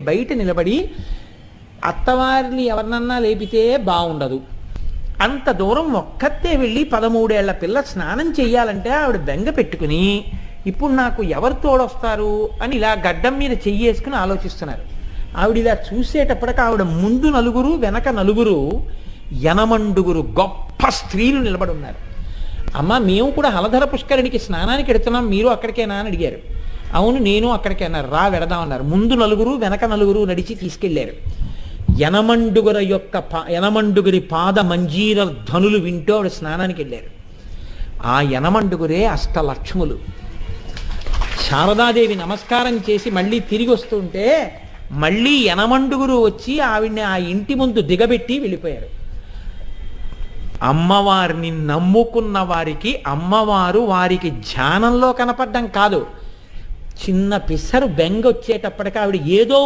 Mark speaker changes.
Speaker 1: బయట నిలబడి అత్తవారిని ఎవరినన్నా లేపితే బాగుండదు. అంత దూరం ఒక్కతే వెళ్ళి 13 ఏళ్ల పిల్ల స్నానం చెయ్యాలంటే ఆవిడ బెంగ పెట్టుకుని ఇప్పుడు నాకు ఎవరు తోడొస్తారు అని ఇలా గడ్డం మీద చెయ్యేసుకుని ఆలోచిస్తున్నారు. ఆవిడ ఇలా చూసేటప్పటికి ఆవిడ ముందు నలుగురు వెనక నలుగురు యనమండుగురు గొప్ప స్త్రీలు నిలబడి ఉన్నారు. అమ్మ, మేము కూడా హలధర పుష్కరిణికి స్నానానికి ఎడుతున్నాం, మీరు అక్కడికేనా అని అడిగారు. అవును, నేను అక్కడికే అన్నారు. రా వెడదామన్నారు. ముందు నలుగురు వెనక నలుగురు నడిచి తీసుకెళ్లారు. యనమండుగురి పాద మంజీర ధ్వనులు వింటూ ఆవిడ స్నానానికి వెళ్ళారు. ఆ యనమండుగురే అష్టలక్ష్ములు. శారదాదేవి నమస్కారం చేసి మళ్ళీ తిరిగి వస్తుంటే మళ్ళీ యనమండుగురు వచ్చి ఆవిడ్ని ఆ ఇంటి ముందు దిగబెట్టి వెళ్ళిపోయారు. అమ్మవారిని నమ్ముకున్న వారికి అమ్మవారు వారికి ధ్యానంలో కనపడ్డం కాదు, చిన్న పిసరు బెంగ వచ్చేటప్పటికి ఆవిడ ఏదో